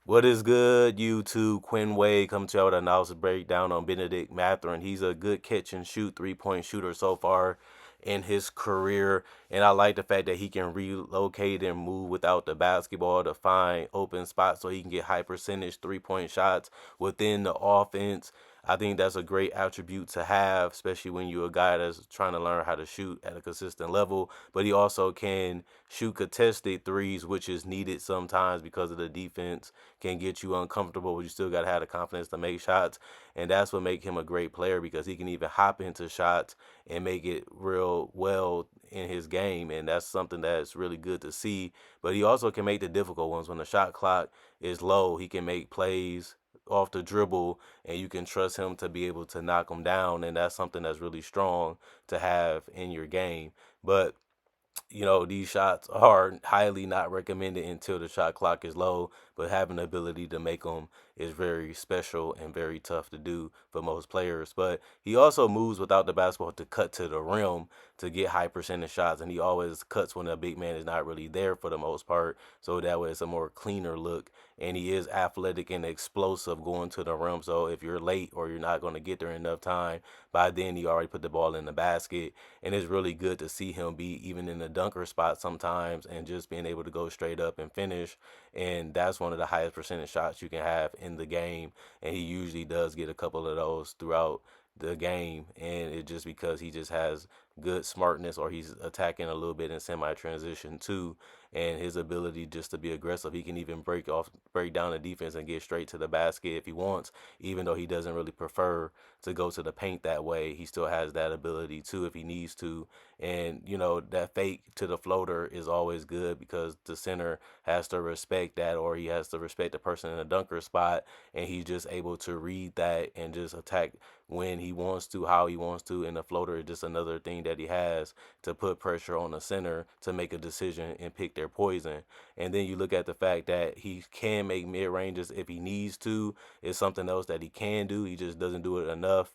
What is good, YouTube? Quinn Wade coming to you with an analysis breakdown on Bennedict Mathurin. He's a good catch and shoot 3-point shooter so far in his career, and I like the fact that he can relocate and move without the basketball to find open spots so he can get high percentage 3-point shots within the offense. I think that's a great attribute to have, especially when you're a guy that's trying to learn how to shoot at a consistent level. But he also can shoot contested threes, which is needed sometimes because of the defense can get you uncomfortable, but you still got to have the confidence to make shots. And that's what makes him a great player because he can even hop into shots and make it real well in his game. And that's something that's really good to see. But he also can make the difficult ones. When the shot clock is low, he can make plays off the dribble and you can trust him to be able to knock them down. And that's something that's really strong to have in your game. But these shots are highly not recommended until the shot clock is low, but having the ability to make them is very special and very tough to do for most players. But he also moves without the basketball to cut to the rim to get high percentage shots, and he always cuts when a big man is not really there for the most part, so that way it's a more cleaner look. And he is athletic and explosive going to the rim, so if you're late or you're not going to get there in enough time, by then he already put the ball in the basket. And it's really good to see him be even in the dunker spot sometimes and just being able to go straight up and finish. And that's one of the highest percentage shots you can have in the game. And he usually does get a couple of those throughout the game. And it just because he just has good smartness or he's attacking a little bit in semi transition too. And his ability just to be aggressive. He can even break down the defense and get straight to the basket if he wants, even though he doesn't really prefer to go to the paint that way. He still has that ability too if he needs to. And that fake to the floater is always good because the center has to respect that, or he has to respect the person in the dunker spot, and he's just able to read that and just attack when he wants to, how he wants to. And the floater is just another thing that he has to put pressure on the center to make a decision and pick their poison. And then you look at the fact that he can make mid ranges if he needs to. It's something else that he can do. He just doesn't do it enough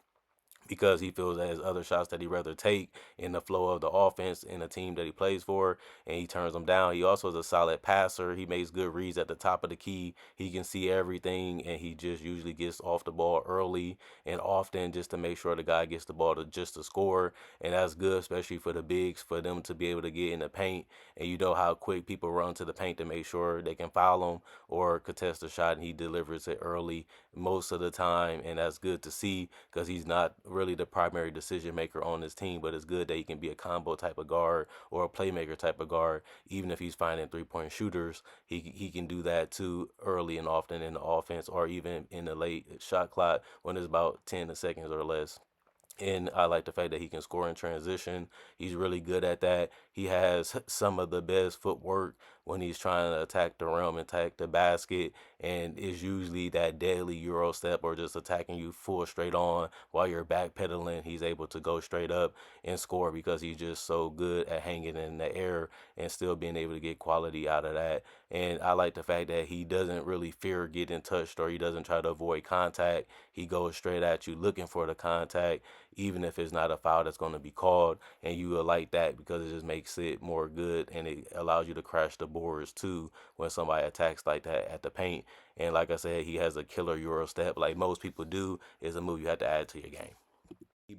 because he feels that his other shots that he'd rather take in the flow of the offense in a team that he plays for, and he turns them down. He also is a solid passer. He makes good reads at the top of the key. He can see everything, and he just usually gets off the ball early and often just to make sure the guy gets the ball to score. And that's good, especially for the bigs, for them to be able to get in the paint. And you know how quick people run to the paint to make sure they can foul him or contest the shot, and he delivers it early most of the time, and that's good to see because he's not really the primary decision maker on his team. But it's good that he can be a combo type of guard or a playmaker type of guard, even if he's finding 3-point shooters. He can do that too early and often in the offense, or even in the late shot clock when it's about 10 seconds or less. And I like the fact that he can score in transition. He's really good at that. He has some of the best footwork when he's trying to attack the rim and attack the basket. And it's usually that deadly Euro step or just attacking you full straight on while you're backpedaling. He's able to go straight up and score because he's just so good at hanging in the air and still being able to get quality out of that. And I like the fact that he doesn't really fear getting touched or he doesn't try to avoid contact. He goes straight at you looking for the contact, even if it's not a foul that's going to be called. And you will like that because it just makes it more good and it allows you to crash the boards too when somebody attacks like that at the paint. And like I said, he has a killer Euro step, like most people do. Is a move you have to add to your game.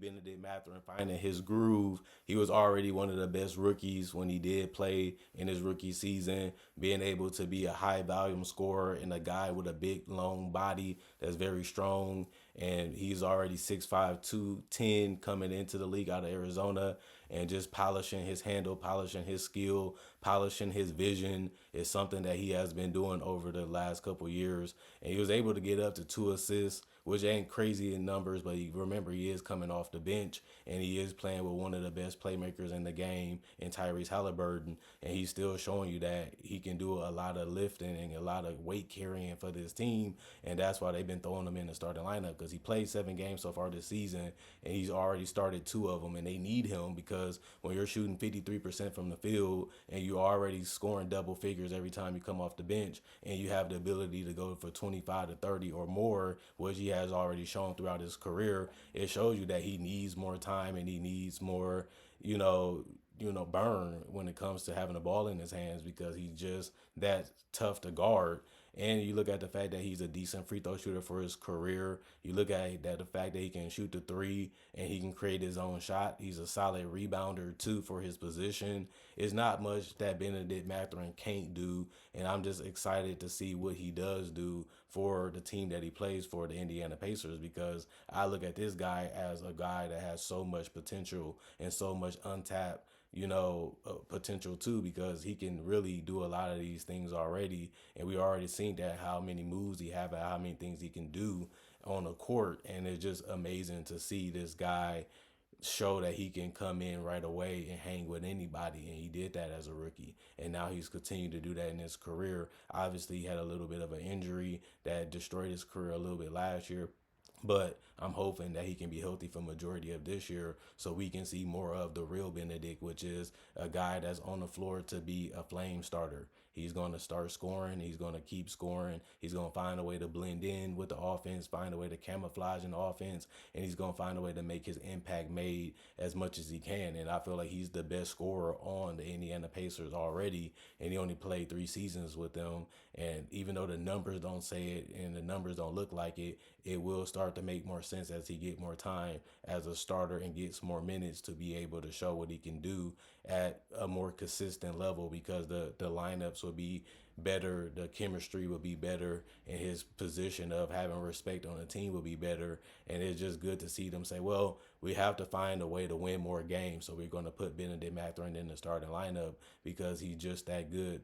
Bennedict Mathurin finding his groove. He was already one of the best rookies when he did play in his rookie season, being able to be a high volume scorer and a guy with a big long body that's very strong. And he's already 6'5", 210 coming into the league out of Arizona, and just polishing his handle, polishing his skill, polishing his vision is something that he has been doing over the last couple years. And he was able to get up to 2 assists, which ain't crazy in numbers, but remember he is coming off the bench and he is playing with one of the best playmakers in the game in Tyrese Halliburton, and he's still showing you that he can do a lot of lifting and a lot of weight carrying for this team, and that's why they've been throwing him in the starting lineup because he played 7 games so far this season and he's already started 2 of them, and they need him because when you're shooting 53% from the field and you're already scoring double figures every time you come off the bench and you have the ability to go for 25 to 30 or more, which he has already shown throughout his career, it shows you that he needs more time and he needs more, you know, burn when it comes to having the ball in his hands because he's just that tough to guard. And you look at the fact that he's a decent free throw shooter for his career. You look at that the fact that he can shoot the three and he can create his own shot. He's a solid rebounder too for his position. It's not much that Bennedict Mathurin can't do, and I'm just excited to see what he does do for the team that he plays for, the Indiana Pacers, because I look at this guy as a guy that has so much potential and so much untapped potential too, because he can really do a lot of these things already, and we already seen that how many moves he have and how many things he can do on the court, and it's just amazing to see this guy show that he can come in right away and hang with anybody, and he did that as a rookie, and now he's continued to do that in his career. Obviously he had a little bit of an injury that destroyed his career a little bit last year, but I'm hoping that he can be healthy for majority of this year so we can see more of the real Bennedict, which is a guy that's on the floor to be a flame starter. He's going to start scoring. He's going to keep scoring. He's going to find a way to blend in with the offense, find a way to camouflage in the offense, and he's going to find a way to make his impact made as much as he can. And I feel like he's the best scorer on the Indiana Pacers already, and he only played 3 seasons with them. And even though the numbers don't say it and the numbers don't look like it, it will start to make more sense as he get more time as a starter and gets more minutes to be able to show what he can do at a more consistent level, because the lineups will be better, the chemistry will be better, and his position of having respect on the team will be better. And it's just good to see them say, well, we have to find a way to win more games, so we're going to put Bennedict Mathurin in the starting lineup because he's just that good,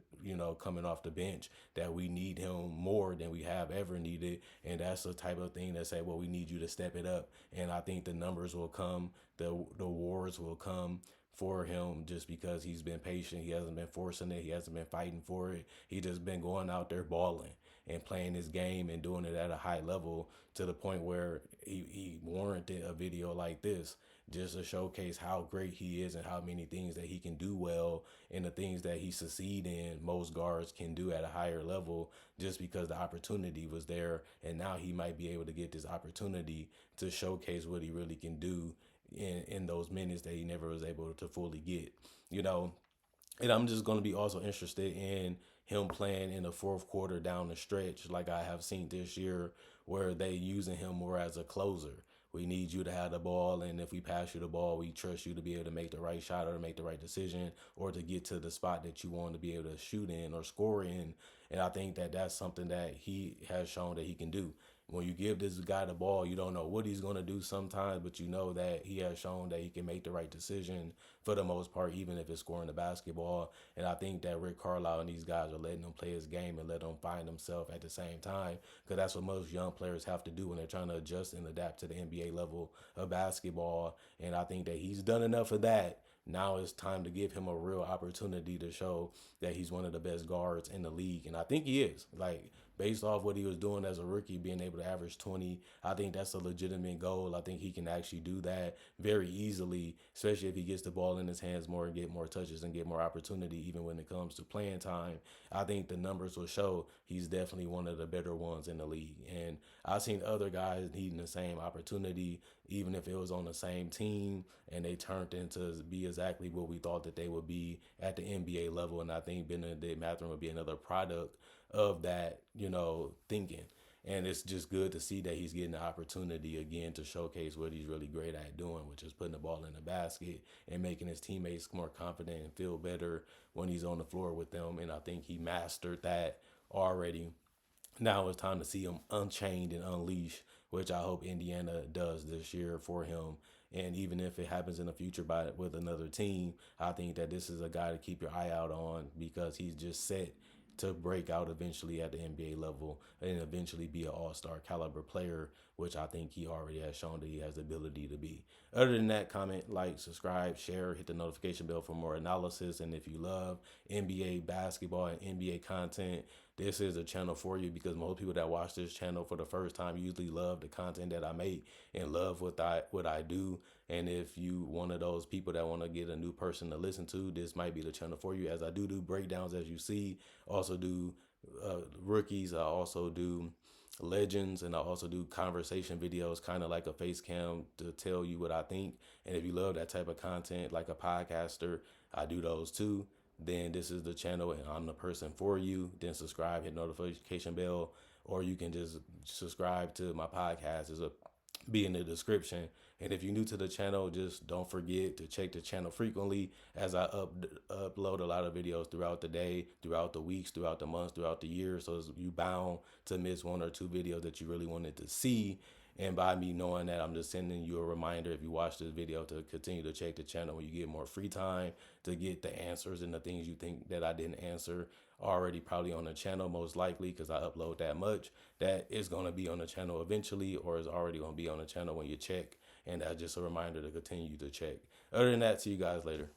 coming off the bench, that we need him more than we have ever needed. And that's the type of thing that say, well, we need you to step it up. And I think the numbers will come, the awards will come for him, just because he's been patient. He hasn't been forcing it. He hasn't been fighting for it. He just been going out there balling and playing his game and doing it at a high level to the point where he warranted a video like this just to showcase how great he is and how many things that he can do well, and the things that he succeed in most guards can do at a higher level, just because the opportunity was there, and now he might be able to get this opportunity to showcase what he really can do in those minutes that he never was able to fully get, you know. And I'm just going to be also interested in him playing in the fourth quarter down the stretch, like I have seen this year, where they using him more as a closer. We need you to have the ball, and if we pass you the ball, we trust you to be able to make the right shot or to make the right decision or to get to the spot that you want to be able to shoot in or score in. And I think that that's something that he has shown that he can do. When you give this guy the ball, you don't know what he's going to do sometimes, but you know that he has shown that he can make the right decision for the most part, even if it's scoring the basketball. And I think that Rick Carlisle and these guys are letting him play his game and let him find himself at the same time, because that's what most young players have to do when they're trying to adjust and adapt to the NBA level of basketball. And I think that he's done enough of that. Now it's time to give him a real opportunity to show that he's one of the best guards in the league. And I think he is. Like, based off what he was doing as a rookie, being able to average 20, I think that's a legitimate goal. I think he can actually do that very easily, especially if he gets the ball in his hands more and get more touches and get more opportunity, even when it comes to playing time. I think the numbers will show he's definitely one of the better ones in the league. And I've seen other guys needing the same opportunity, even if it was on the same team, and they turned into be exactly what we thought that they would be at the NBA level. And I think Bennedict Mathurin would be another product of that, thinking. And it's just good to see that he's getting the opportunity again to showcase what he's really great at doing, which is putting the ball in the basket and making his teammates more confident and feel better when he's on the floor with them. And I think he mastered that already. Now it's time to see him unchained and unleashed, which I hope Indiana does this year for him. And even if it happens in the future with another team, I think that this is a guy to keep your eye out on, because he's just set to break out eventually at the NBA level and eventually be an all-star caliber player, which I think he already has shown that he has the ability to be. Other than that, comment, like, subscribe, share, hit the notification bell for more analysis. And if you love NBA basketball and NBA content, this is a channel for you, because most people that watch this channel for the first time usually love the content that I make and love what I do. And if you one of those people that want to get a new person to listen to, this might be the channel for you, as I do breakdowns, as you see. Also do rookies. I also do legends, and I also do conversation videos, kind of like a face cam, to tell you what I think. And if you love that type of content like a podcaster, I do those too. then this is the channel and I'm the person for you. Then subscribe, hit notification bell, or you can just subscribe to my podcast. Is a be in the description. And if you're new to the channel, just don't forget to check the channel frequently as I upload a lot of videos throughout the day, throughout the weeks, throughout the months, throughout the year. So you bound to miss one or two videos that you really wanted to see. And by me knowing that, I'm just sending you a reminder if you watch this video to continue to check the channel when you get more free time to get the answers and the things you think that I didn't answer already probably on the channel, most likely because I upload that much. That is going to be on the channel eventually, or is already going to be on the channel when you check. And that's just a reminder to continue to check. Other than that, see you guys later.